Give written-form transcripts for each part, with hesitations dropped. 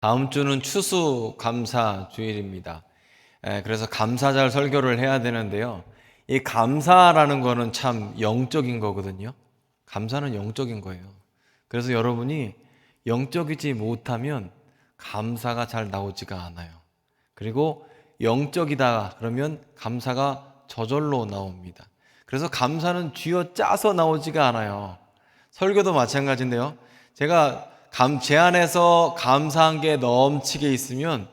다음 주는 추수감사 주일입니다. 그래서 감사절 설교를 해야 되는데요. 이 감사라는 거는 참 영적인 거거든요. 감사는 영적인 거예요. 그래서 여러분이 영적이지 못하면 감사가 잘 나오지가 않아요. 그리고 영적이다 그러면 감사가 저절로 나옵니다. 그래서 감사는 쥐어 짜서 나오지가 않아요. 설교도 마찬가지인데요. 제가 제 안에서 감사한 게 넘치게 있으면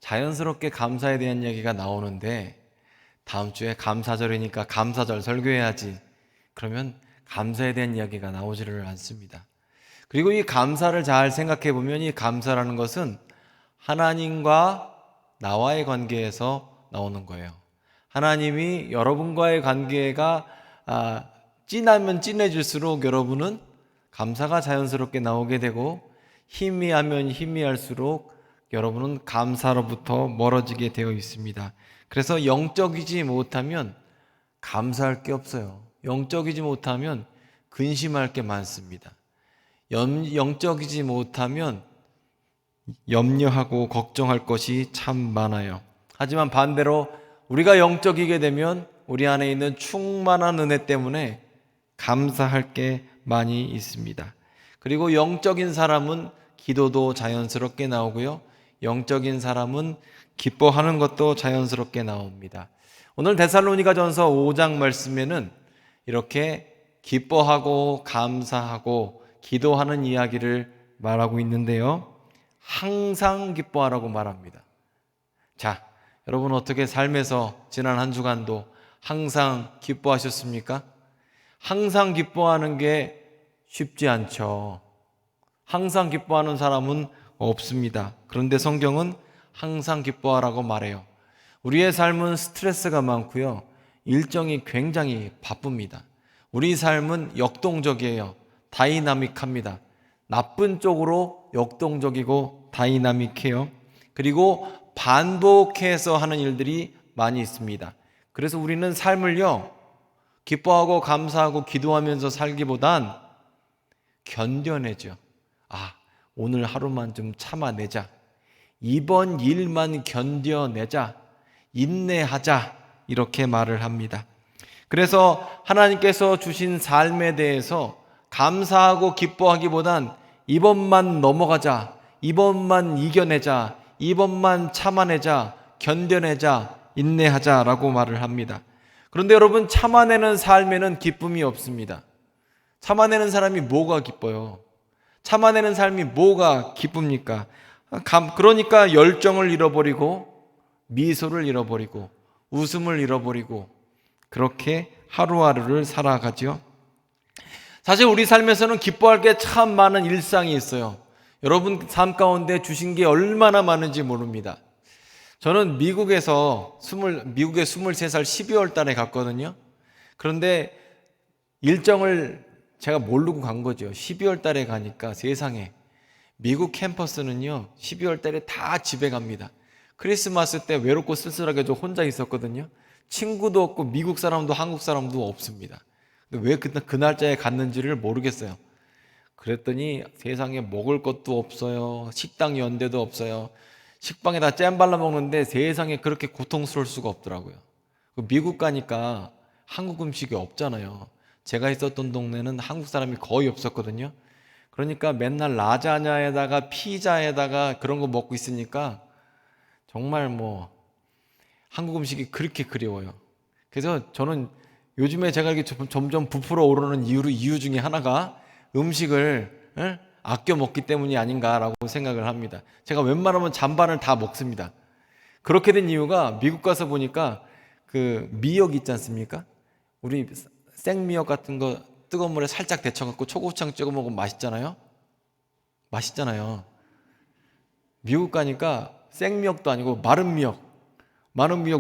자연스럽게 감사에 대한 얘기가 나오는데, 다음 주에 감사절이니까 감사절 설교해야지 그러면 감사에 대한 이야기가 나오지를 않습니다. 그리고 이 감사를 잘 생각해 보면 이 감사라는 것은 하나님과 나와의 관계에서 나오는 거예요. 하나님이 여러분과의 관계가 진하면 진해질수록 여러분은 감사가 자연스럽게 나오게 되고, 희미하면 희미할수록 여러분은 감사로부터 멀어지게 되어 있습니다. 그래서 영적이지 못하면 감사할 게 없어요. 영적이지 못하면 근심할 게 많습니다. 영적이지 못하면 염려하고 걱정할 것이 참 많아요. 하지만 반대로 우리가 영적이게 되면 우리 안에 있는 충만한 은혜 때문에 감사할 게 많이 있습니다. 그리고 영적인 사람은 기도도 자연스럽게 나오고요. 영적인 사람은 기뻐하는 것도 자연스럽게 나옵니다. 오늘 데살로니가전서 5장 말씀에는 이렇게 기뻐하고 감사하고 기도하는 이야기를 말하고 있는데요. 항상 기뻐하라고 말합니다. 자, 여러분 어떻게 삶에서 지난 한 주간도 항상 기뻐하셨습니까? 항상 기뻐하는 게 쉽지 않죠. 항상 기뻐하는 사람은 없습니다. 그런데 성경은 항상 기뻐하라고 말해요. 우리의 삶은 스트레스가 많고요. 일정이 굉장히 바쁩니다. 우리 삶은 역동적이에요. 다이나믹합니다. 나쁜 쪽으로 역동적이고 다이나믹해요. 그리고 반복해서 하는 일들이 많이 있습니다. 그래서 우리는 삶을요, 기뻐하고 감사하고 기도하면서 살기보단 견뎌내죠. 오늘 하루만 좀 참아내자. 이번 일만 견뎌내자. 인내하자. 이렇게 말을 합니다. 그래서 하나님께서 주신 삶에 대해서 감사하고 기뻐하기보단 이번만 넘어가자, 이번만 이겨내자, 이번만 참아내자, 견뎌내자, 인내하자라고 말을 합니다. 그런데 여러분, 참아내는 삶에는 기쁨이 없습니다. 참아내는 사람이 뭐가 기뻐요? 참아내는 삶이 뭐가 기쁩니까? 그러니까 열정을 잃어버리고 미소를 잃어버리고 웃음을 잃어버리고 그렇게 하루하루를 살아가죠. 사실 우리 삶에서는 기뻐할 게 참 많은 일상이 있어요. 여러분 삶 가운데 주신 게 얼마나 많은지 모릅니다. 저는 미국에 23살 12월 달에 갔거든요. 그런데 일정을 제가 모르고 간 거죠. 12월 달에 가니까 세상에 미국 캠퍼스는요 12월 달에 다 집에 갑니다. 크리스마스 때 외롭고 쓸쓸하게 저 혼자 있었거든요. 친구도 없고 미국 사람도 한국 사람도 없습니다. 왜 그 날짜에 갔는지를 모르겠어요. 그랬더니 세상에 먹을 것도 없어요. 식당 연대도 없어요. 식빵에다 잼 발라 먹는데 세상에 그렇게 고통스러울 수가 없더라고요. 미국 가니까 한국 음식이 없잖아요. 제가 있었던 동네는 한국 사람이 거의 없었거든요. 그러니까 맨날 라자냐에다가 피자에다가 그런 거 먹고 있으니까 정말 한국 음식이 그렇게 그리워요. 그래서 저는 요즘에 제가 이렇게 점점 부풀어 오르는 이유 중에 하나가 음식을 아껴 먹기 때문이 아닌가라고 생각을 합니다. 제가 웬만하면 잔반을 다 먹습니다. 그렇게 된 이유가 미국 가서 보니까 그 미역 있지 않습니까? 우리 생미역 같은 거 뜨거운 물에 살짝 데쳐갖고 초고추장 찍어 먹으면 맛있잖아요. 미국 가니까 생미역도 아니고 마른 미역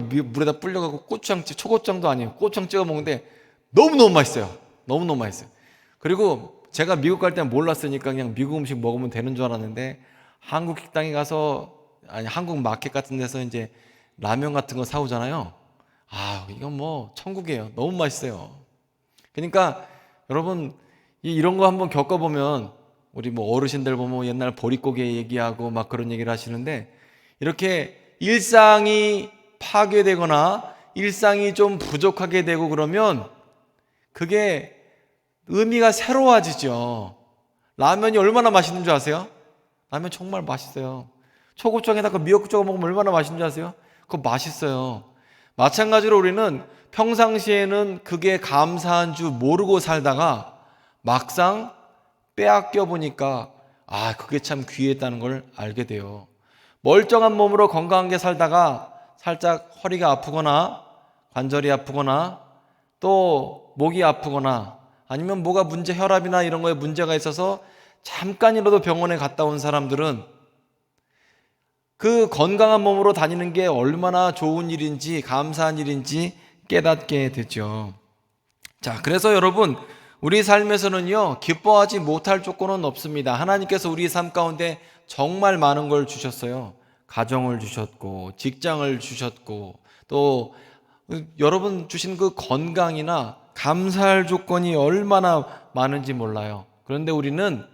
물에다 불려갖고 초고추장도 아니에요. 고추장 찍어 먹는데 너무너무 맛있어요. 너무너무 맛있어요. 그리고 제가 미국 갈 때는 몰랐으니까 그냥 미국 음식 먹으면 되는 줄 알았는데, 한국 식당에 가서 한국 마켓 같은 데서 이제 라면 같은 거 사오잖아요. 이건 천국이에요. 너무 맛있어요. 그러니까 여러분 이런 거 한번 겪어보면 우리 뭐 어르신들 보면 옛날 보릿고개 얘기하고 막 그런 얘기를 하시는데, 이렇게 일상이 파괴되거나 일상이 좀 부족하게 되고 그러면 그게 의미가 새로워지죠. 라면이 얼마나 맛있는 줄 아세요? 라면 정말 맛있어요. 초고추장에다가 미역국 찍어 먹으면 얼마나 맛있는 줄 아세요? 그거 맛있어요. 마찬가지로 우리는 평상시에는 그게 감사한 줄 모르고 살다가 막상 빼앗겨 보니까 그게 참 귀했다는 걸 알게 돼요. 멀쩡한 몸으로 건강하게 살다가 살짝 허리가 아프거나 관절이 아프거나 또 목이 아프거나 아니면 뭐가 혈압이나 이런 거에 문제가 있어서 잠깐이라도 병원에 갔다 온 사람들은 그 건강한 몸으로 다니는 게 얼마나 좋은 일인지 감사한 일인지 깨닫게 되죠. 자, 그래서 여러분, 우리 삶에서는요, 기뻐하지 못할 조건은 없습니다. 하나님께서 우리 삶 가운데 정말 많은 걸 주셨어요. 가정을 주셨고, 직장을 주셨고, 또 여러분 주신 그 건강이나 감사할 조건이 얼마나 많은지 몰라요. 그런데 우리는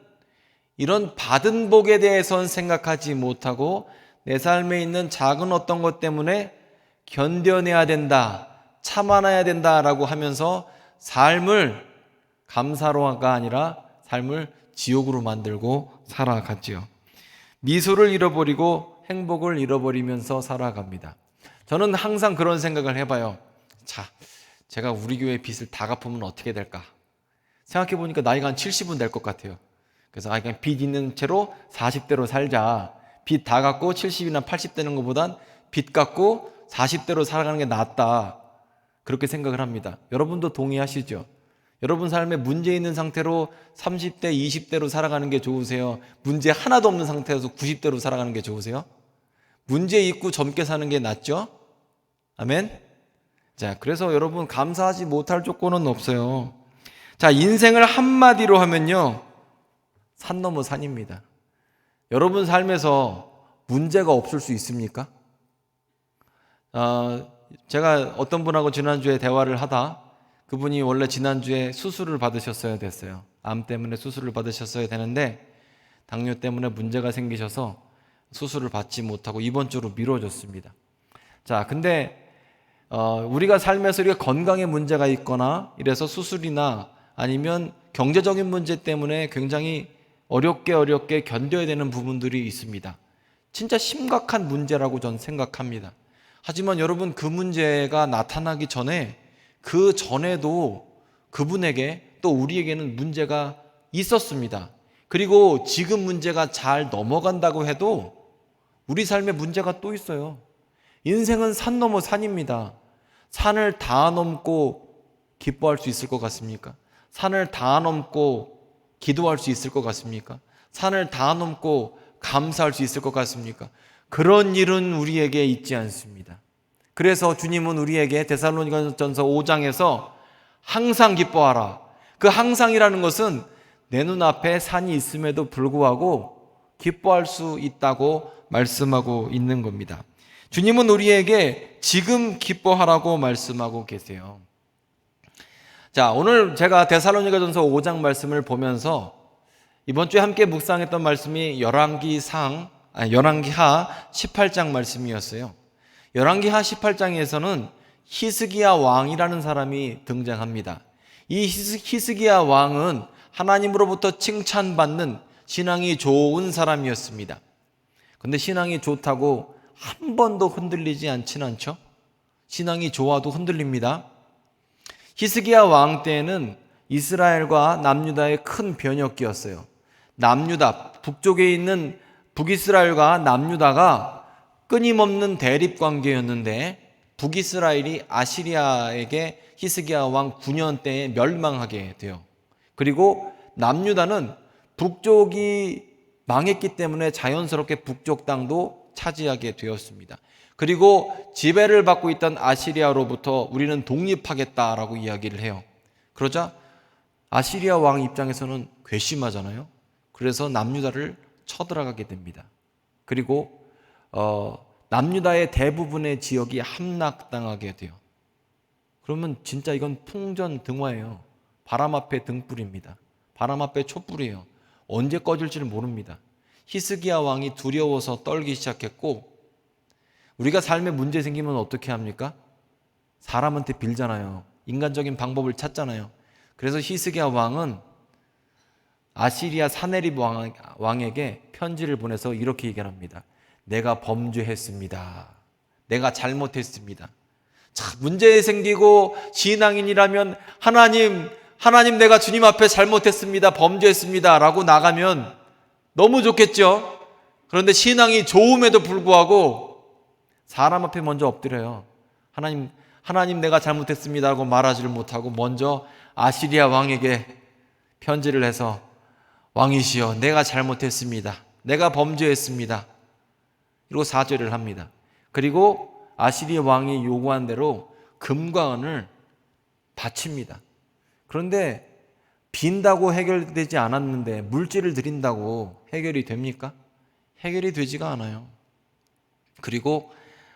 이런 받은 복에 대해서는 생각하지 못하고 내 삶에 있는 작은 어떤 것 때문에 견뎌내야 된다, 참아내야 된다라고 하면서 삶을 감사로가 아니라 삶을 지옥으로 만들고 살아갔지요. 미소를 잃어버리고 행복을 잃어버리면서 살아갑니다. 저는 항상 그런 생각을 해봐요. 자, 제가 우리 교회 빚을 다 갚으면 어떻게 될까? 생각해보니까 나이가 한 70은 될 것 같아요. 그래서 그냥 빚 있는 채로 40대로 살자. 빚 다 갚고 70이나 80 되는 것보단 빚 갚고 40대로 살아가는 게 낫다. 그렇게 생각을 합니다. 여러분도 동의하시죠? 여러분 삶에 문제 있는 상태로 30대, 20대로 살아가는 게 좋으세요? 문제 하나도 없는 상태에서 90대로 살아가는 게 좋으세요? 문제 있고 젊게 사는 게 낫죠? 아멘? 자, 그래서 여러분 감사하지 못할 조건은 없어요. 자, 인생을 한마디로 하면요, 산 넘어 산입니다. 여러분 삶에서 문제가 없을 수 있습니까? 제가 어떤 분하고 지난주에 대화를 하다 그분이 원래 지난주에 수술을 받으셨어야 됐어요. 암 때문에 수술을 받으셨어야 되는데 당뇨 때문에 문제가 생기셔서 수술을 받지 못하고 이번 주로 미뤄졌습니다. 자, 근데 우리가 삶에서 이렇게 건강에 문제가 있거나 이래서 수술이나 아니면 경제적인 문제 때문에 굉장히 어렵게 견뎌야 되는 부분들이 있습니다. 진짜 심각한 문제라고 저는 생각합니다. 하지만 여러분, 그 문제가 나타나기 전에 그 전에도 그분에게 또 우리에게는 문제가 있었습니다. 그리고 지금 문제가 잘 넘어간다고 해도 우리 삶에 문제가 또 있어요. 인생은 산 넘어 산입니다. 산을 다 넘고 기뻐할 수 있을 것 같습니까? 산을 다 넘고 기도할 수 있을 것 같습니까? 산을 다 넘고 감사할 수 있을 것 같습니까? 그런 일은 우리에게 있지 않습니다. 그래서 주님은 우리에게 데살로니가전서 5장에서 항상 기뻐하라. 그 항상이라는 것은 내 눈앞에 산이 있음에도 불구하고 기뻐할 수 있다고 말씀하고 있는 겁니다. 주님은 우리에게 지금 기뻐하라고 말씀하고 계세요. 자, 오늘 제가 데살로니가전서 5장 말씀을 보면서 이번 주에 함께 묵상했던 말씀이 열왕기하 18장 말씀이었어요. 열왕기하 18장에서는 히스기야 왕이라는 사람이 등장합니다. 이 히스기야 왕은 하나님으로부터 칭찬받는 신앙이 좋은 사람이었습니다. 근데 신앙이 좋다고 한 번도 흔들리지 않진 않죠? 신앙이 좋아도 흔들립니다. 히스기야 왕 때에는 이스라엘과 남유다의 큰 변혁기였어요. 남유다, 북쪽에 있는 북이스라엘과 남유다가 끊임없는 대립관계였는데 북이스라엘이 아시리아에게 히스기야 왕 9년 때에 멸망하게 돼요. 그리고 남유다는 북쪽이 망했기 때문에 자연스럽게 북쪽 땅도 차지하게 되었습니다. 그리고 지배를 받고 있던 아시리아로부터 우리는 독립하겠다라고 이야기를 해요. 그러자 아시리아 왕 입장에서는 괘씸하잖아요. 그래서 남유다를 쳐들어가게 됩니다. 그리고 남유다의 대부분의 지역이 함락당하게 돼요. 그러면 진짜 이건 풍전등화예요. 바람 앞에 등불입니다. 바람 앞에 촛불이에요. 언제 꺼질지를 모릅니다. 히스기야 왕이 두려워서 떨기 시작했고, 우리가 삶에 문제 생기면 어떻게 합니까? 사람한테 빌잖아요. 인간적인 방법을 찾잖아요. 그래서 히스기야 왕은 아시리아 사네립 왕에게 편지를 보내서 이렇게 얘기합니다. 내가 범죄했습니다. 내가 잘못했습니다. 자, 문제 생기고 신앙인이라면 하나님 내가 주님 앞에 잘못했습니다. 범죄했습니다. 라고 나가면 너무 좋겠죠? 그런데 신앙이 좋음에도 불구하고 사람 앞에 먼저 엎드려요. 하나님 내가 잘못했습니다. 라고 말하지를 못하고 먼저 아시리아 왕에게 편지를 해서 왕이시여 내가 잘못했습니다. 내가 범죄했습니다. 그리고 사죄를 합니다. 그리고 아시리아 왕이 요구한 대로 금과 은을 바칩니다. 그런데 빈다고 해결되지 않았는데 물질을 드린다고 해결이 됩니까? 해결이 되지가 않아요. 그리고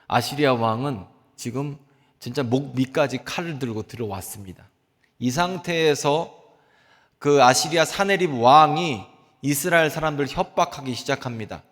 아시리아 왕은 지금 진짜 목 밑까지 칼을 들고 들어왔습니다. 이 상태에서 그 아시리아 사네립 왕이 이스라엘 사람들 협박하기 시작합니다.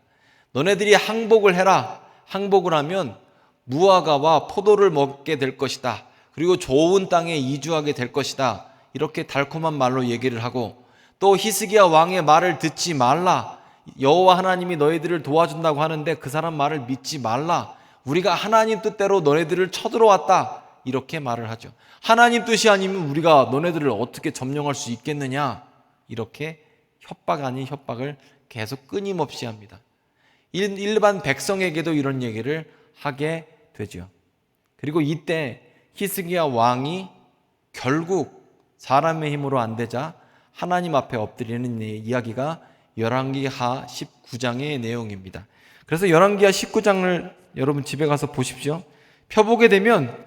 너네들이 항복을 해라. 항복을 하면 무화과와 포도를 먹게 될 것이다. 그리고 좋은 땅에 이주하게 될 것이다. 이렇게 달콤한 말로 얘기를 하고, 또 히스기야 왕의 말을 듣지 말라. 여호와 하나님이 너희들을 도와준다고 하는데 그 사람 말을 믿지 말라. 우리가 하나님 뜻대로 너네들을 쳐들어왔다. 이렇게 말을 하죠. 하나님 뜻이 아니면 우리가 너네들을 어떻게 점령할 수 있겠느냐. 이렇게 협박 아닌 협박을 계속 끊임없이 합니다. 일반 백성에게도 이런 얘기를 하게 되죠. 그리고 이때 히스기야 왕이 결국 사람의 힘으로 안 되자 하나님 앞에 엎드리는 이야기가 열왕기하 19장의 내용입니다. 그래서 열왕기하 19장을 여러분 집에 가서 보십시오. 펴보게 되면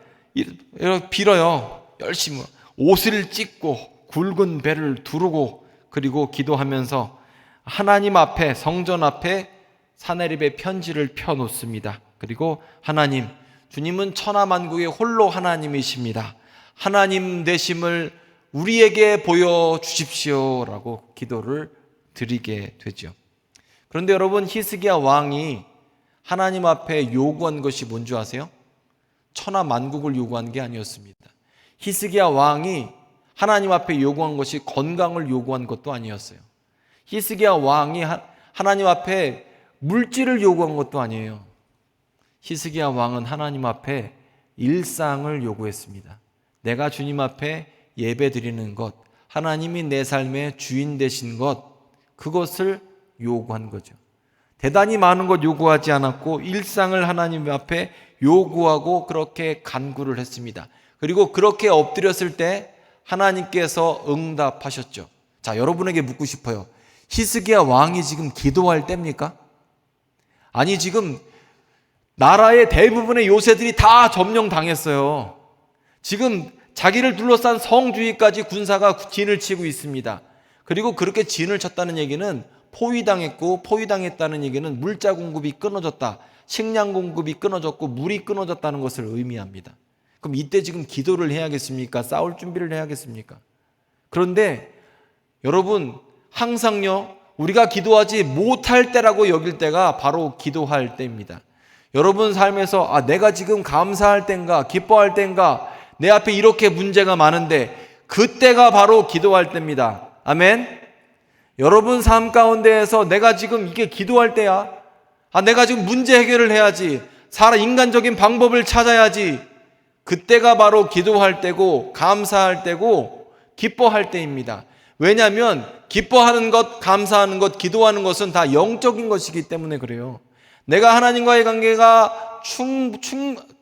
빌어요. 열심히 옷을 찢고 굵은 배를 두르고 그리고 기도하면서 하나님 앞에, 성전 앞에 사네립의 편지를 펴놓습니다. 그리고 하나님, 주님은 천하만국의 홀로 하나님이십니다. 하나님 되심을 우리에게 보여주십시오 라고 기도를 드리게 되죠. 그런데 여러분, 히스기야 왕이 하나님 앞에 요구한 것이 뭔지 아세요? 천하만국을 요구한 게 아니었습니다. 히스기야 왕이 하나님 앞에 요구한 것이 건강을 요구한 것도 아니었어요. 히스기야 왕이 하나님 앞에 물질을 요구한 것도 아니에요. 히스기야 왕은 하나님 앞에 일상을 요구했습니다. 내가 주님 앞에 예배 드리는 것, 하나님이 내 삶의 주인 되신 것, 그것을 요구한 거죠. 대단히 많은 것 요구하지 않았고 일상을 하나님 앞에 요구하고 그렇게 간구를 했습니다. 그리고 그렇게 엎드렸을 때 하나님께서 응답하셨죠. 자, 여러분에게 묻고 싶어요. 히스기야 왕이 지금 기도할 때입니까? 아니, 지금 나라의 대부분의 요새들이 다 점령당했어요. 지금 자기를 둘러싼 성주위까지 군사가 진을 치고 있습니다. 그리고 그렇게 진을 쳤다는 얘기는 포위당했고, 포위당했다는 얘기는 물자 공급이 끊어졌다, 식량 공급이 끊어졌고 물이 끊어졌다는 것을 의미합니다. 그럼 이때 지금 기도를 해야겠습니까? 싸울 준비를 해야겠습니까? 그런데 여러분, 항상요, 우리가 기도하지 못할 때라고 여길 때가 바로 기도할 때입니다. 여러분 삶에서 내가 지금 감사할 때인가, 기뻐할 때인가, 내 앞에 이렇게 문제가 많은데 그때가 바로 기도할 때입니다. 아멘. 여러분 삶 가운데에서 내가 지금 이게 기도할 때야. 내가 지금 문제 해결을 해야지, 인간적인 방법을 찾아야지. 그때가 바로 기도할 때고 감사할 때고 기뻐할 때입니다. 왜냐하면 기뻐하는 것, 감사하는 것, 기도하는 것은 다 영적인 것이기 때문에 그래요. 내가 하나님과의 관계가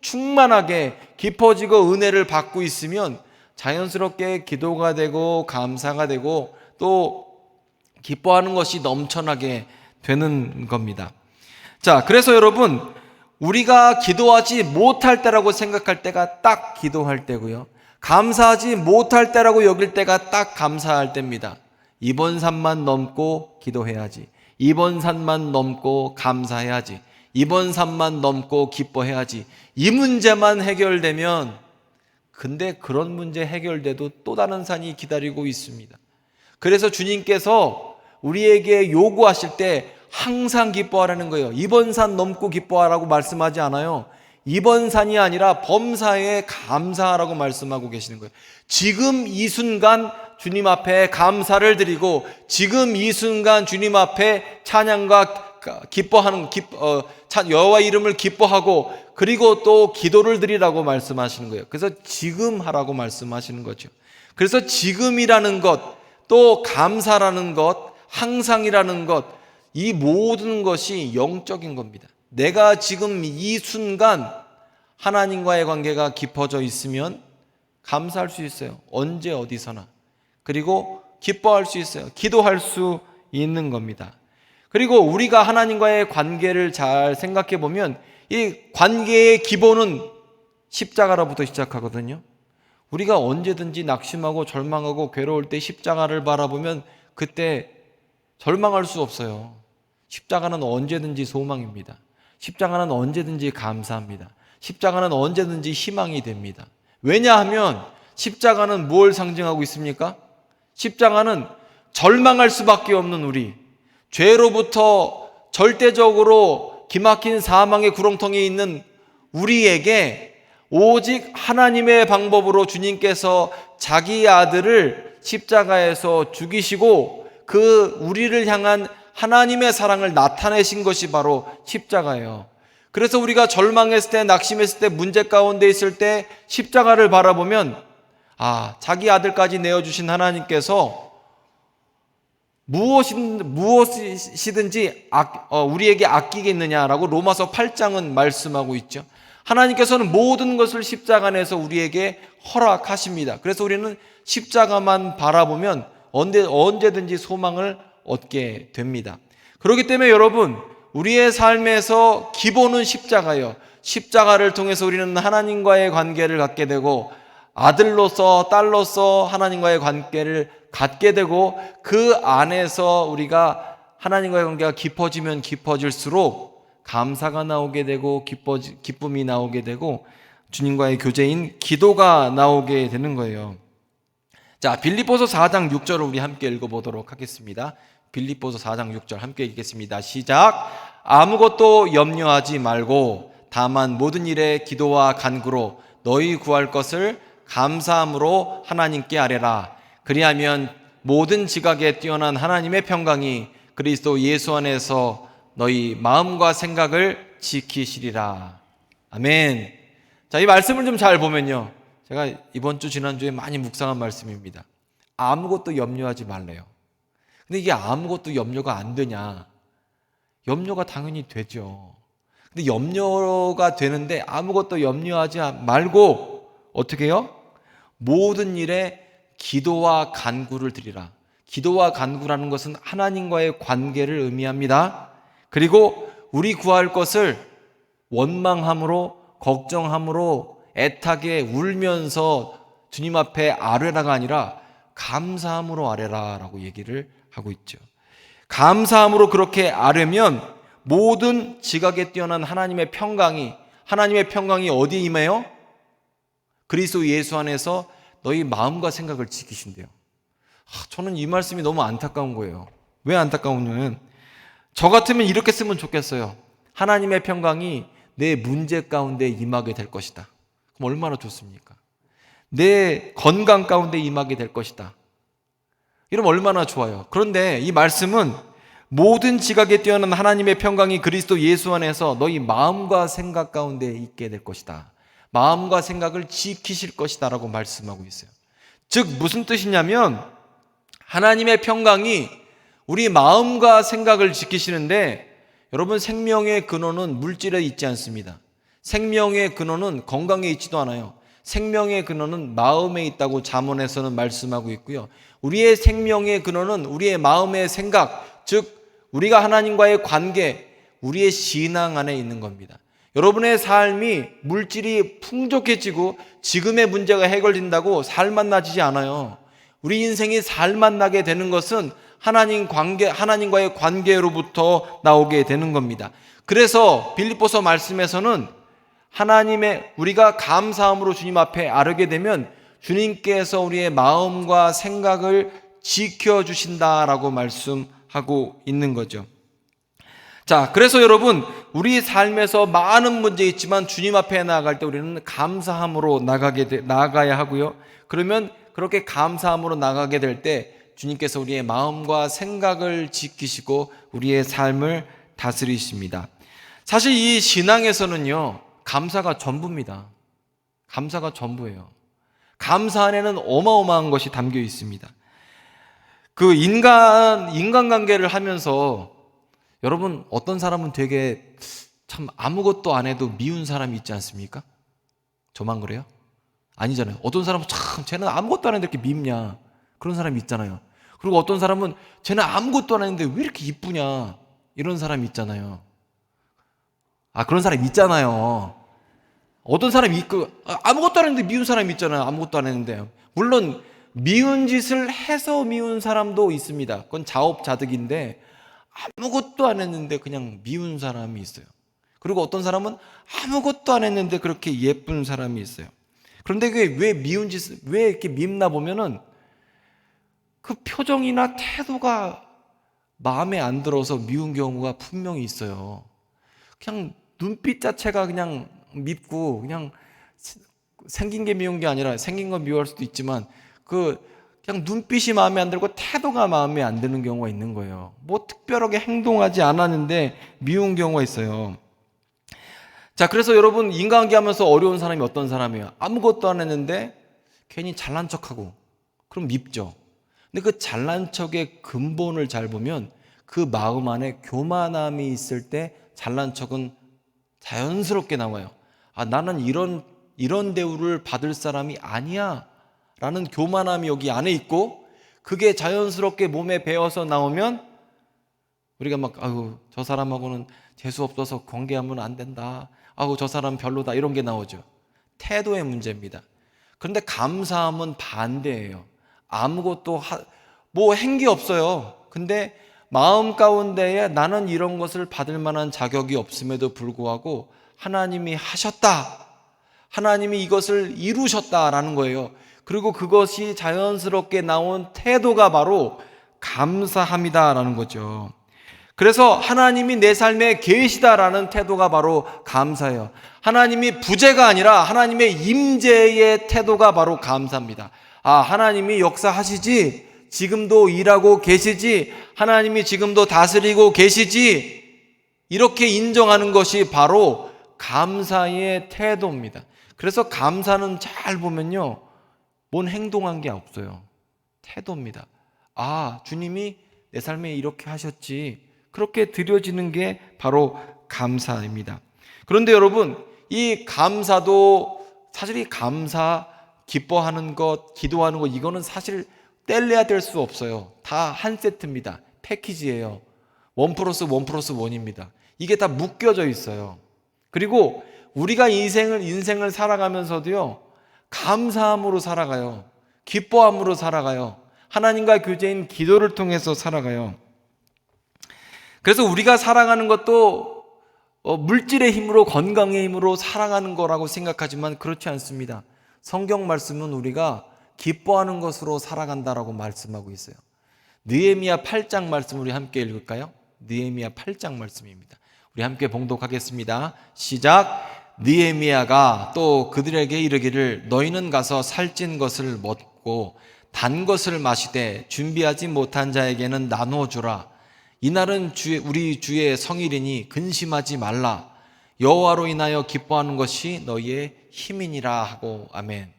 충만하게 깊어지고 은혜를 받고 있으면 자연스럽게 기도가 되고 감사가 되고 또 기뻐하는 것이 넘쳐나게 되는 겁니다. 자, 그래서 여러분, 우리가 기도하지 못할 때라고 생각할 때가 딱 기도할 때고요, 감사하지 못할 때라고 여길 때가 딱 감사할 때입니다. 이번 산만 넘고 기도해야지, 이번 산만 넘고 감사해야지, 이번 산만 넘고 기뻐해야지. 이 문제만 해결되면, 근데 그런 문제 해결돼도 또 다른 산이 기다리고 있습니다. 그래서 주님께서 우리에게 요구하실 때 항상 기뻐하라는 거예요. 이번 산 넘고 기뻐하라고 말씀하지 않아요. 이번 산이 아니라 범사에 감사하라고 말씀하고 계시는 거예요. 지금 이 순간 주님 앞에 감사를 드리고 지금 이 순간 주님 앞에 찬양과 기뻐하는 여호와 이름을 기뻐하고 그리고 또 기도를 드리라고 말씀하시는 거예요. 그래서 지금 하라고 말씀하시는 거죠. 그래서 지금이라는 것, 또 감사라는 것, 항상이라는 것, 이 모든 것이 영적인 겁니다. 내가 지금 이 순간 하나님과의 관계가 깊어져 있으면 감사할 수 있어요. 언제 어디서나. 그리고 기뻐할 수 있어요. 기도할 수 있는 겁니다. 그리고 우리가 하나님과의 관계를 잘 생각해 보면 이 관계의 기본은 십자가로부터 시작하거든요. 우리가 언제든지 낙심하고 절망하고 괴로울 때 십자가를 바라보면 그때 절망할 수 없어요. 십자가는 언제든지 소망입니다. 십자가는 언제든지 감사합니다. 십자가는 언제든지 희망이 됩니다. 왜냐하면 십자가는 뭘 상징하고 있습니까? 십자가는 절망할 수밖에 없는 우리, 죄로부터 절대적으로 기막힌 사망의 구렁텅이에 있는 우리에게 오직 하나님의 방법으로 주님께서 자기 아들을 십자가에서 죽이시고 그 우리를 향한 하나님의 사랑을 나타내신 것이 바로 십자가예요. 그래서 우리가 절망했을 때, 낙심했을 때, 문제 가운데 있을 때 십자가를 바라보면 자기 아들까지 내어주신 하나님께서 무엇이든지 우리에게 아끼겠느냐라고 로마서 8장은 말씀하고 있죠. 하나님께서는 모든 것을 십자가 안에서 우리에게 허락하십니다. 그래서 우리는 십자가만 바라보면 언제든지 소망을 얻게 됩니다. 그렇기 때문에 여러분, 우리의 삶에서 기본은 십자가예요. 십자가를 통해서 우리는 하나님과의 관계를 갖게 되고 아들로서 딸로서 하나님과의 관계를 갖게 되고 그 안에서 우리가 하나님과의 관계가 깊어지면 깊어질수록 감사가 나오게 되고 기쁨이 나오게 되고 주님과의 교제인 기도가 나오게 되는 거예요. 자, 빌립보서 4장 6절을 우리 함께 읽어보도록 하겠습니다. 빌립보서 4장 6절 함께 읽겠습니다. 시작. 아무것도 염려하지 말고 다만 모든 일에 기도와 간구로 너희 구할 것을 감사함으로 하나님께 아뢰라. 그리하면 모든 지각에 뛰어난 하나님의 평강이 그리스도 예수 안에서 너희 마음과 생각을 지키시리라. 아멘. 자, 이 말씀을 좀 잘 보면요, 제가 이번 주 지난주에 많이 묵상한 말씀입니다. 아무것도 염려하지 말래요. 근데 이게 아무것도 염려가 안 되냐? 염려가 당연히 되죠. 근데 염려가 되는데 아무것도 염려하지 말고 어떻게 해요? 모든 일에 기도와 간구를 드리라. 기도와 간구라는 것은 하나님과의 관계를 의미합니다. 그리고 우리 구할 것을 원망함으로, 걱정함으로, 애타게 울면서 주님 앞에 아뢰라가 아니라 감사함으로 아뢰라라고 얘기를 하고 있죠. 감사함으로 그렇게 아뢰면 모든 지각에 뛰어난 하나님의 평강이 어디에 임해요? 그리스도 예수 안에서 너희 마음과 생각을 지키신대요. 저는 이 말씀이 너무 안타까운 거예요. 왜 안타까우냐면 저 같으면 이렇게 쓰면 좋겠어요. 하나님의 평강이 내 문제 가운데 임하게 될 것이다. 그럼 얼마나 좋습니까? 내 건강 가운데 임하게 될 것이다. 이러면 얼마나 좋아요. 그런데 이 말씀은 모든 지각에 뛰어난 하나님의 평강이 그리스도 예수 안에서 너희 마음과 생각 가운데 있게 될 것이다. 마음과 생각을 지키실 것이다 라고 말씀하고 있어요. 즉 무슨 뜻이냐면 하나님의 평강이 우리 마음과 생각을 지키시는데, 여러분, 생명의 근원은 물질에 있지 않습니다. 생명의 근원은 건강에 있지도 않아요. 생명의 근원은 마음에 있다고 잠언에서는 말씀하고 있고요. 우리의 생명의 근원은 우리의 마음의 생각, 즉 우리가 하나님과의 관계, 우리의 신앙 안에 있는 겁니다. 여러분의 삶이 물질이 풍족해지고 지금의 문제가 해결된다고 살맛나지지 않아요. 우리 인생이 살맛나게 되는 것은 하나님과의 관계로부터 나오게 되는 겁니다. 그래서 빌립보서 말씀에서는 우리가 감사함으로 주님 앞에 아뢰게 되면 주님께서 우리의 마음과 생각을 지켜주신다라고 말씀하고 하고 있는 거죠. 자, 그래서 여러분, 우리 삶에서 많은 문제 있지만 주님 앞에 나아갈 때 우리는 감사함으로 나아가야 하고요. 그러면 그렇게 감사함으로 나가게 될 때 주님께서 우리의 마음과 생각을 지키시고 우리의 삶을 다스리십니다. 사실 이 신앙에서는요, 감사가 전부입니다. 감사가 전부예요. 감사 안에는 어마어마한 것이 담겨 있습니다. 그 인간관계를 하면서 여러분, 어떤 사람은 되게 참 아무것도 안 해도 미운 사람이 있지 않습니까? 저만 그래요? 아니잖아요. 어떤 사람은 참 쟤는 아무것도 안 했는데 이렇게 밉냐, 그런 사람이 있잖아요. 그리고 어떤 사람은 쟤는 아무것도 안 했는데 왜 이렇게 이쁘냐, 이런 사람이 있잖아요. 그런 사람이 있잖아요. 어떤 사람이 있고 아무것도 안 했는데 미운 사람이 있잖아요. 아무것도 안 했는데. 물론 미운 짓을 해서 미운 사람도 있습니다. 그건 자업자득인데 아무것도 안 했는데 그냥 미운 사람이 있어요. 그리고 어떤 사람은 아무것도 안 했는데 그렇게 예쁜 사람이 있어요. 그런데 그게 왜 미운 짓을, 왜 이렇게 밉나 보면은 그 표정이나 태도가 마음에 안 들어서 미운 경우가 분명히 있어요. 그냥 눈빛 자체가 그냥 밉고, 그냥 생긴 게 미운 게 아니라 생긴 건 미워할 수도 있지만 그냥 눈빛이 마음에 안 들고 태도가 마음에 안 드는 경우가 있는 거예요. 뭐 특별하게 행동하지 않았는데 미운 경우가 있어요. 자, 그래서 여러분, 인간관계 하면서 어려운 사람이 어떤 사람이에요? 아무것도 안 했는데 괜히 잘난 척하고, 그럼 밉죠. 근데 그 잘난 척의 근본을 잘 보면 그 마음 안에 교만함이 있을 때 잘난 척은 자연스럽게 나와요. 나는 이런 대우를 받을 사람이 아니야 라는 교만함이 여기 안에 있고, 그게 자연스럽게 몸에 배어서 나오면 우리가 막 저 사람하고는 재수 없어서 관계하면 안 된다, 저 사람 별로다, 이런 게 나오죠. 태도의 문제입니다. 그런데 감사함은 반대예요. 아무것도 뭐 한 게 없어요. 근데 마음 가운데에 나는 이런 것을 받을 만한 자격이 없음에도 불구하고 하나님이 하셨다, 하나님이 이것을 이루셨다라는 거예요. 그리고 그것이 자연스럽게 나온 태도가 바로 감사함이다라는 거죠. 그래서 하나님이 내 삶에 계시다라는 태도가 바로 감사예요. 하나님이 부재가 아니라 하나님의 임재의 태도가 바로 감사입니다. 하나님이 역사하시지, 지금도 일하고 계시지, 하나님이 지금도 다스리고 계시지, 이렇게 인정하는 것이 바로 감사의 태도입니다. 그래서 감사는 잘 보면요, 뭔 행동한 게 없어요. 태도입니다. 주님이 내 삶에 이렇게 하셨지, 그렇게 드려지는 게 바로 감사입니다. 그런데 여러분, 이 감사도 사실 이 감사, 기뻐하는 것, 기도하는 것, 이거는 사실 뗄래야 될 수 없어요. 다 한 세트입니다. 패키지예요. 1+1+1입니다. 이게 다 묶여져 있어요. 그리고 우리가 인생을 살아가면서도요, 감사함으로 살아가요. 기뻐함으로 살아가요. 하나님과 교제인 기도를 통해서 살아가요. 그래서 우리가 살아가는 것도 물질의 힘으로, 건강의 힘으로 살아가는 거라고 생각하지만 그렇지 않습니다. 성경 말씀은 우리가 기뻐하는 것으로 살아간다라고 말씀하고 있어요. 느헤미야 8장 말씀 우리 함께 읽을까요? 느헤미야 8장 말씀입니다. 우리 함께 봉독하겠습니다. 시작. 느헤미야가 또 그들에게 이르기를 너희는 가서 살찐 것을 먹고 단 것을 마시되 준비하지 못한 자에게는 나눠주라. 이날은 우리 주의 성일이니 근심하지 말라. 여호와로 인하여 기뻐하는 것이 너희의 힘이니라 하고. 아멘.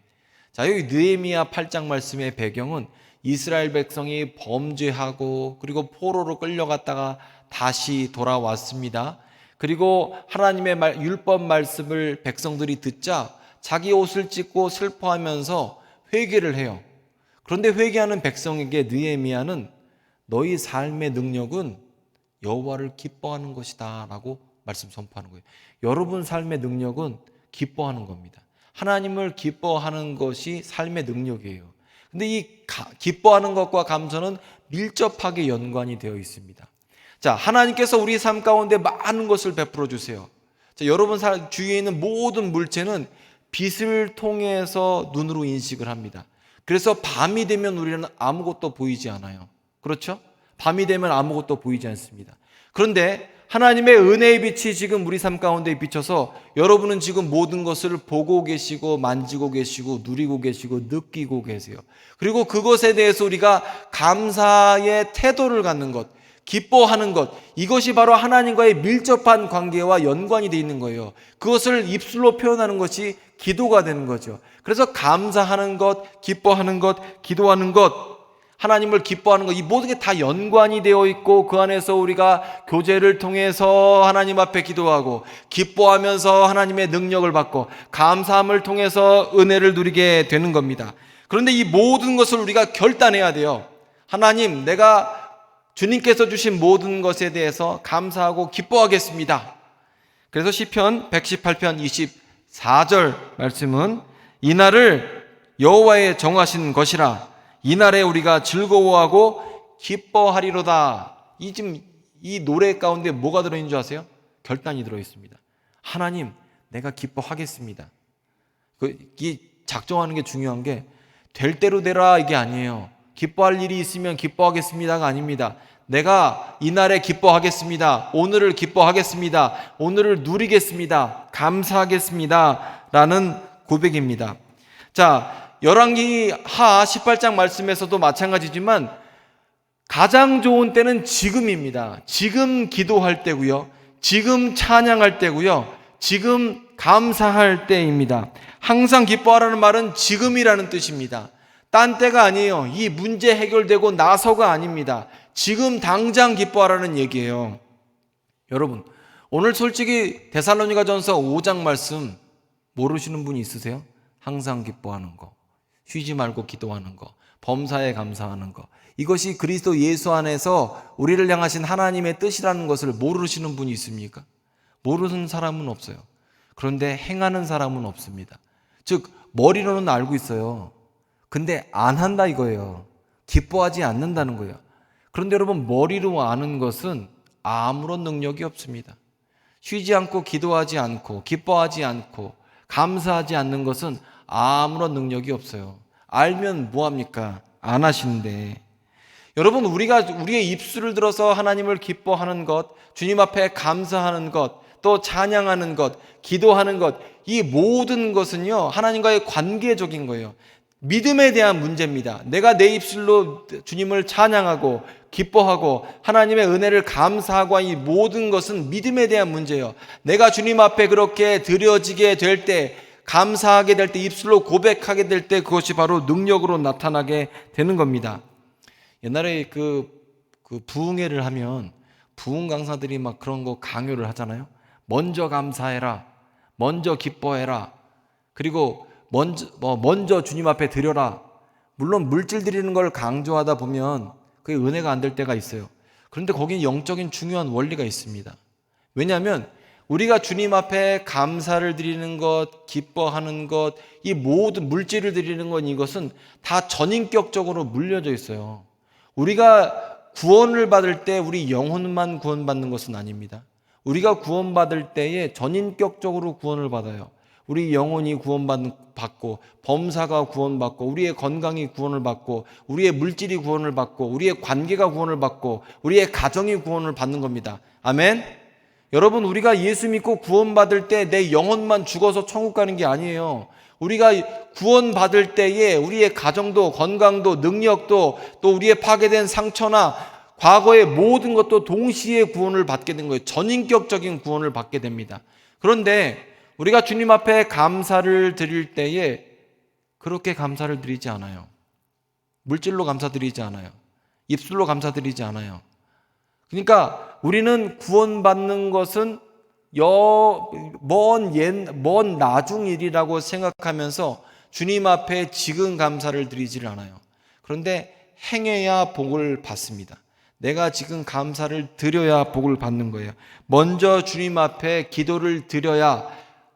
자, 여기 느헤미야 8장 말씀의 배경은 이스라엘 백성이 범죄하고 그리고 포로로 끌려갔다가 다시 돌아왔습니다. 그리고 하나님의 율법 말씀을 백성들이 듣자 자기 옷을 찢고 슬퍼하면서 회개를 해요. 그런데 회개하는 백성에게 느헤미야는 너희 삶의 능력은 여호와를 기뻐하는 것이다 라고 말씀 선포하는 거예요. 여러분 삶의 능력은 기뻐하는 겁니다. 하나님을 기뻐하는 것이 삶의 능력이에요. 근데 이 기뻐하는 것과 감사는 밀접하게 연관이 되어 있습니다. 자, 하나님께서 우리 삶 가운데 많은 것을 베풀어 주세요. 자, 여러분 주위에 있는 모든 물체는 빛을 통해서 눈으로 인식을 합니다. 그래서 밤이 되면 우리는 아무것도 보이지 않아요. 그렇죠? 밤이 되면 아무것도 보이지 않습니다. 그런데 하나님의 은혜의 빛이 지금 우리 삶 가운데 비쳐서 여러분은 지금 모든 것을 보고 계시고 만지고 계시고 누리고 계시고 느끼고 계세요. 그리고 그것에 대해서 우리가 감사의 태도를 갖는 것, 기뻐하는 것, 이것이 바로 하나님과의 밀접한 관계와 연관이 되어 있는 거예요. 그것을 입술로 표현하는 것이 기도가 되는 거죠. 그래서 감사하는 것, 기뻐하는 것, 기도하는 것, 하나님을 기뻐하는 것, 이 모든 게 다 연관이 되어 있고 그 안에서 우리가 교제를 통해서 하나님 앞에 기도하고 기뻐하면서 하나님의 능력을 받고 감사함을 통해서 은혜를 누리게 되는 겁니다. 그런데 이 모든 것을 우리가 결단해야 돼요. 하나님, 내가 주님께서 주신 모든 것에 대해서 감사하고 기뻐하겠습니다. 그래서 시편 118편 24절 말씀은 이날을 여호와의 정하신 것이라 이날에 우리가 즐거워하고 기뻐하리로다. 이 노래 가운데 뭐가 들어있는 줄 아세요? 결단이 들어있습니다. 하나님, 내가 기뻐하겠습니다. 이 작정하는 게 중요한 게 될 대로 되라 이게 아니에요. 기뻐할 일이 있으면 기뻐하겠습니다가 아닙니다. 내가 이날에 기뻐하겠습니다. 오늘을 기뻐하겠습니다. 오늘을 누리겠습니다. 감사하겠습니다. 라는 고백입니다. 자, 열왕기하 18장 말씀에서도 마찬가지지만 가장 좋은 때는 지금입니다. 지금 기도할 때고요. 지금 찬양할 때고요. 지금 감사할 때입니다. 항상 기뻐하라는 말은 지금이라는 뜻입니다. 딴 때가 아니에요. 이 문제 해결되고 나서가 아닙니다. 지금 당장 기뻐하라는 얘기예요. 여러분, 오늘 솔직히 데살로니가전서 5장 말씀 모르시는 분이 있으세요? 항상 기뻐하는 거, 쉬지 말고 기도하는 거, 범사에 감사하는 거, 이것이 그리스도 예수 안에서 우리를 향하신 하나님의 뜻이라는 것을 모르시는 분이 있습니까? 모르는 사람은 없어요. 그런데 행하는 사람은 없습니다. 즉 머리로는 알고 있어요. 근데 안 한다 이거예요. 기뻐하지 않는다는 거예요. 그런데 여러분, 머리로 아는 것은 아무런 능력이 없습니다. 쉬지 않고 기도하지 않고 기뻐하지 않고 감사하지 않는 것은 아무런 능력이 없어요. 알면 뭐합니까? 안 하시는데. 여러분, 우리의 입술을 들어서 하나님을 기뻐하는 것, 주님 앞에 감사하는 것, 또 찬양하는 것, 기도하는 것, 이 모든 것은요 하나님과의 관계적인 거예요. 믿음에 대한 문제입니다. 내가 내 입술로 주님을 찬양하고 기뻐하고 하나님의 은혜를 감사하고 이 모든 것은 믿음에 대한 문제예요. 내가 주님 앞에 그렇게 드려지게 될 때, 감사하게 될 때, 입술로 고백하게 될 때 그것이 바로 능력으로 나타나게 되는 겁니다. 옛날에 그 부흥회를 하면 부흥 강사들이 막 그런 거 강요를 하잖아요. 먼저 감사해라, 먼저 기뻐해라, 그리고 먼저 주님 앞에 드려라. 물론 물질 드리는 걸 강조하다 보면 그게 은혜가 안 될 때가 있어요. 그런데 거기는 영적인 중요한 원리가 있습니다. 왜냐하면 우리가 주님 앞에 감사를 드리는 것, 기뻐하는 것, 이 모든 물질을 드리는 것, 이것은 다 전인격적으로 물려져 있어요. 우리가 구원을 받을 때 우리 영혼만 구원받는 것은 아닙니다. 우리가 구원받을 때에 전인격적으로 구원을 받아요. 우리 영혼이 구원받고, 범사가 구원받고, 우리의 건강이 구원을 받고, 우리의 물질이 구원을 받고, 우리의 관계가 구원을 받고, 우리의 가정이 구원을 받는 겁니다. 아멘? 여러분, 우리가 예수 믿고 구원받을 때 내 영혼만 죽어서 천국 가는 게 아니에요. 우리가 구원받을 때에 우리의 가정도, 건강도, 능력도, 또 우리의 파괴된 상처나 과거의 모든 것도 동시에 구원을 받게 된 거예요. 전인격적인 구원을 받게 됩니다. 그런데 우리가 주님 앞에 감사를 드릴 때에 그렇게 감사를 드리지 않아요. 물질로 감사드리지 않아요. 입술로 감사드리지 않아요. 그러니까 우리는 구원받는 것은 먼 나중 일이라고 생각하면서 주님 앞에 지금 감사를 드리지를 않아요. 그런데 행해야 복을 받습니다. 내가 지금 감사를 드려야 복을 받는 거예요. 먼저 주님 앞에 기도를 드려야,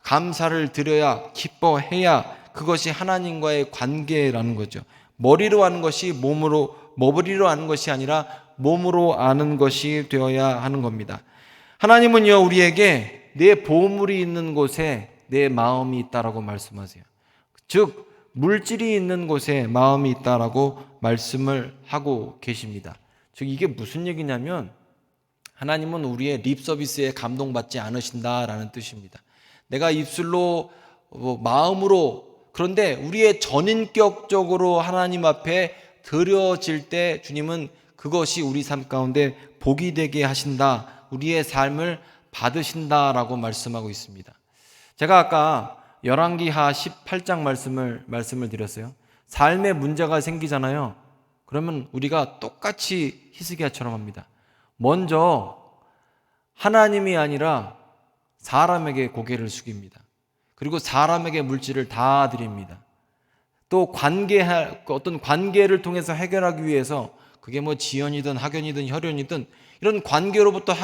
감사를 드려야, 기뻐해야, 그것이 하나님과의 관계라는 거죠. 머리로 아는 것이 머리로 아는 것이 아니라 몸으로 아는 것이 되어야 하는 겁니다. 하나님은요, 우리에게 내 보물이 있는 곳에 내 마음이 있다라고 말씀하세요. 즉 물질이 있는 곳에 마음이 있다라고 말씀을 하고 계십니다. 즉 이게 무슨 얘기냐면 하나님은 우리의 립 서비스에 감동받지 않으신다라는 뜻입니다. 내가 입술로 마음으로 그런데 우리의 전인격적으로 하나님 앞에 드려질 때 주님은 그것이 우리 삶 가운데 복이 되게 하신다. 우리의 삶을 받으신다라고 말씀하고 있습니다. 제가 아까 열왕기하 18장 말씀을 드렸어요. 삶에 문제가 생기잖아요. 그러면 우리가 똑같이 히스기야처럼 합니다. 먼저 하나님이 아니라 사람에게 고개를 숙입니다. 그리고 사람에게 물질을 다 드립니다. 또 어떤 관계를 통해서 해결하기 위해서 그게 뭐 지연이든 학연이든 혈연이든 이런 관계로부터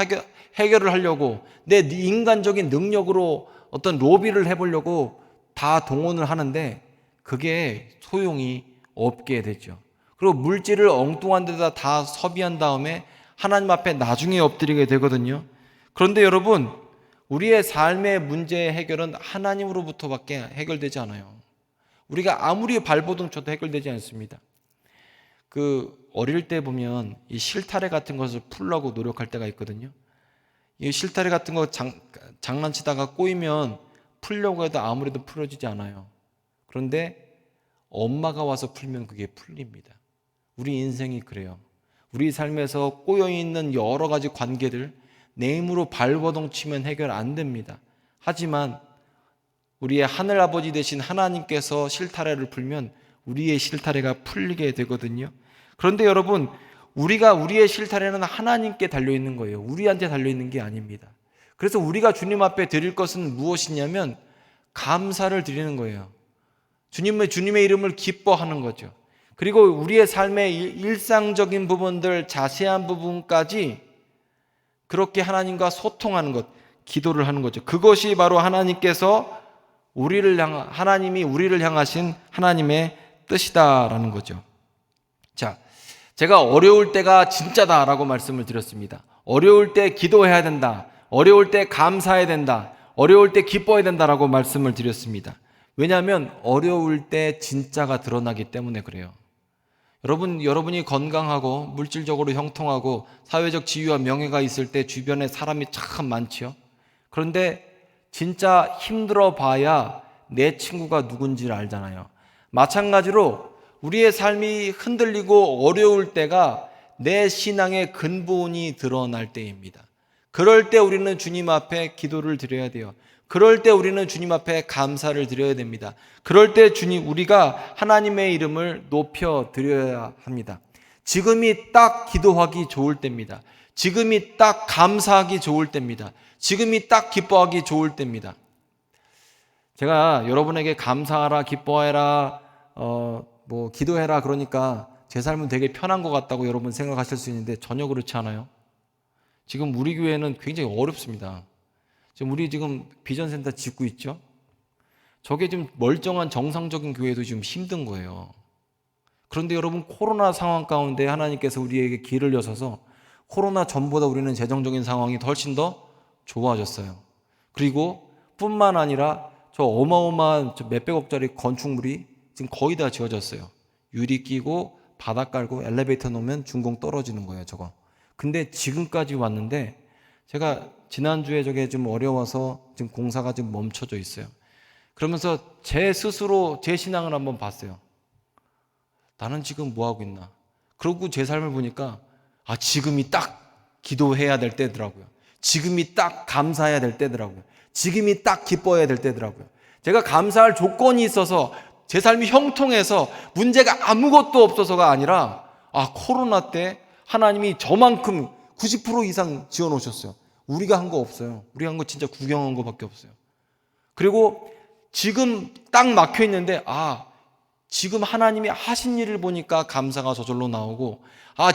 해결을 하려고 내 인간적인 능력으로 어떤 로비를 해보려고 다 동원을 하는데 그게 소용이 없게 되죠. 그리고 물질을 엉뚱한 데다 다 소비한 다음에 하나님 앞에 나중에 엎드리게 되거든요. 그런데 여러분, 우리의 삶의 문제의 해결은 하나님으로부터밖에 해결되지 않아요. 우리가 아무리 발버둥 쳐도 해결되지 않습니다. 어릴 때 보면 이 실타래 같은 것을 풀려고 노력할 때가 있거든요. 이 실타래 같은 거 장난치다가 꼬이면 풀려고 해도 아무래도 풀어지지 않아요. 그런데 엄마가 와서 풀면 그게 풀립니다. 우리 인생이 그래요. 우리 삶에서 꼬여있는 여러 가지 관계들 내 힘으로 발버둥 치면 해결 안 됩니다. 하지만 우리의 하늘아버지 되신 하나님께서 실타래를 풀면 우리의 실타래가 풀리게 되거든요. 그런데 여러분, 우리의 실타래는 하나님께 달려있는 거예요. 우리한테 달려있는 게 아닙니다. 그래서 우리가 주님 앞에 드릴 것은 무엇이냐면 감사를 드리는 거예요. 주님의 이름을 기뻐하는 거죠. 그리고 우리의 삶의 일상적인 부분들, 자세한 부분까지 그렇게 하나님과 소통하는 것, 기도를 하는 거죠. 그것이 바로 하나님이 우리를 향하신 하나님의 뜻이다라는 거죠. 자, 제가 어려울 때가 진짜다라고 말씀을 드렸습니다. 어려울 때 기도해야 된다. 어려울 때 감사해야 된다. 어려울 때 기뻐해야 된다라고 말씀을 드렸습니다. 왜냐하면 어려울 때 진짜가 드러나기 때문에 그래요. 여러분이 건강하고 물질적으로 형통하고 사회적 지위와 명예가 있을 때 주변에 사람이 참 많지요. 그런데 진짜 힘들어 봐야 내 친구가 누군지를 알잖아요. 마찬가지로 우리의 삶이 흔들리고 어려울 때가 내 신앙의 근본이 드러날 때입니다. 그럴 때 우리는 주님 앞에 기도를 드려야 돼요. 그럴 때 우리는 주님 앞에 감사를 드려야 됩니다. 그럴 때 우리가 하나님의 이름을 높여 드려야 합니다. 지금이 딱 기도하기 좋을 때입니다. 지금이 딱 감사하기 좋을 때입니다. 지금이 딱 기뻐하기 좋을 때입니다. 제가 여러분에게 감사하라, 기뻐해라, 기도해라 그러니까 제 삶은 되게 편한 것 같다고 여러분 생각하실 수 있는데 전혀 그렇지 않아요. 지금 우리 교회는 굉장히 어렵습니다. 우리 비전센터 짓고 있죠. 저게 좀 멀쩡한 정상적인 교회도 지금 힘든 거예요. 그런데 여러분, 코로나 상황 가운데 하나님께서 우리에게 길을 여셔서 코로나 전보다 우리는 재정적인 상황이 훨씬 더 좋아졌어요. 그리고 뿐만 아니라 저 어마어마한 몇백억짜리 건축물이 지금 거의 다 지어졌어요. 유리 끼고 바닥 깔고 엘리베이터 놓으면 준공 떨어지는 거예요, 저거. 근데 지금까지 왔는데 제가 지난주에 저게 좀 어려워서 지금 공사가 좀 멈춰져 있어요. 그러면서 제 스스로 제 신앙을 한번 봤어요. 나는 지금 뭐 하고 있나? 그러고 제 삶을 보니까 지금이 딱 기도해야 될 때더라고요. 지금이 딱 감사해야 될 때더라고요. 지금이 딱 기뻐해야 될 때더라고요. 제가 감사할 조건이 있어서 제 삶이 형통해서 문제가 아무것도 없어서가 아니라 코로나 때 하나님이 저만큼 90% 이상 지어놓으셨어요. 우리가 한 거 없어요. 우리가 한 거 진짜 구경한 거밖에 없어요. 그리고 지금 딱 막혀 있는데 지금 하나님이 하신 일을 보니까 감사가 저절로 나오고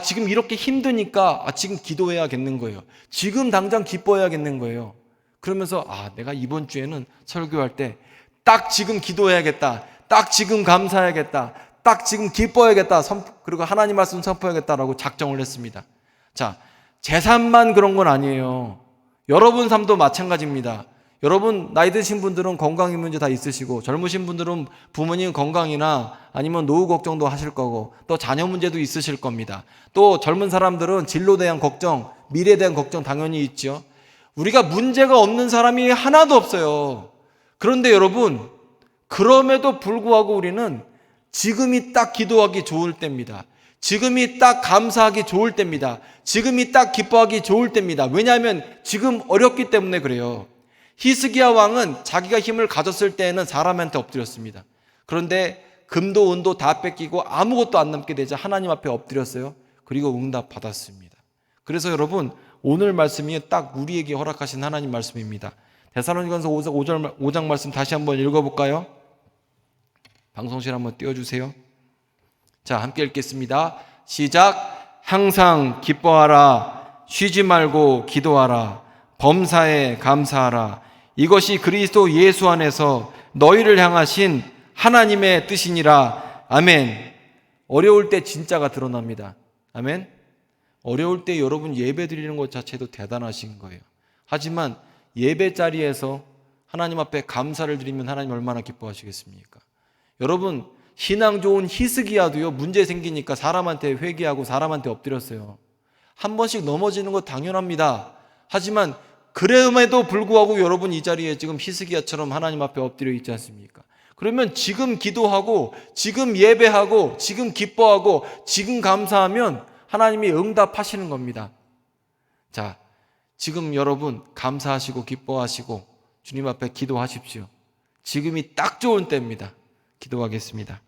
지금 이렇게 힘드니까 지금 기도해야겠는 거예요. 지금 당장 기뻐해야겠는 거예요. 그러면서 내가 이번 주에는 설교할 때 딱 지금 기도해야겠다. 딱 지금 감사해야겠다. 딱 지금 기뻐해야겠다. 그리고 하나님 말씀 선포해야겠다라고 작정을 했습니다. 자, 제 삶만 그런 건 아니에요. 여러분 삶도 마찬가지입니다. 여러분 나이 드신 분들은 건강의 문제 다 있으시고 젊으신 분들은 부모님 건강이나 아니면 노후 걱정도 하실 거고 또 자녀 문제도 있으실 겁니다. 또 젊은 사람들은 진로에 대한 걱정, 미래에 대한 걱정 당연히 있죠. 우리가 문제가 없는 사람이 하나도 없어요. 그런데 여러분 그럼에도 불구하고 우리는 지금이 딱 기도하기 좋을 때입니다. 지금이 딱 감사하기 좋을 때입니다. 지금이 딱 기뻐하기 좋을 때입니다. 왜냐하면 지금 어렵기 때문에 그래요. 히스기야 왕은 자기가 힘을 가졌을 때에는 사람한테 엎드렸습니다. 그런데 금도 은도 다 뺏기고 아무것도 안 남게 되자 하나님 앞에 엎드렸어요. 그리고 응답 받았습니다. 그래서 여러분 오늘 말씀이 딱 우리에게 허락하신 하나님 말씀입니다. 데살로니가서 5장 말씀 다시 한번 읽어볼까요? 방송실 한번 띄워주세요. 자, 함께 읽겠습니다. 시작. 항상 기뻐하라. 쉬지 말고 기도하라. 범사에 감사하라. 이것이 그리스도 예수 안에서 너희를 향하신 하나님의 뜻이니라. 아멘. 어려울 때 진짜가 드러납니다. 아멘. 어려울 때 여러분 예배 드리는 것 자체도 대단하신 거예요. 하지만 예배 자리에서 하나님 앞에 감사를 드리면 하나님 얼마나 기뻐하시겠습니까? 여러분 신앙 좋은 히스기야도요 문제 생기니까 사람한테 회개하고 사람한테 엎드렸어요. 한 번씩 넘어지는 거 당연합니다. 하지만 그럼에도 불구하고 여러분 이 자리에 지금 히스기야처럼 하나님 앞에 엎드려 있지 않습니까? 그러면 지금 기도하고 지금 예배하고 지금 기뻐하고 지금 감사하면 하나님이 응답하시는 겁니다. 자, 지금 여러분 감사하시고 기뻐하시고 주님 앞에 기도하십시오. 지금이 딱 좋은 때입니다. 기도하겠습니다.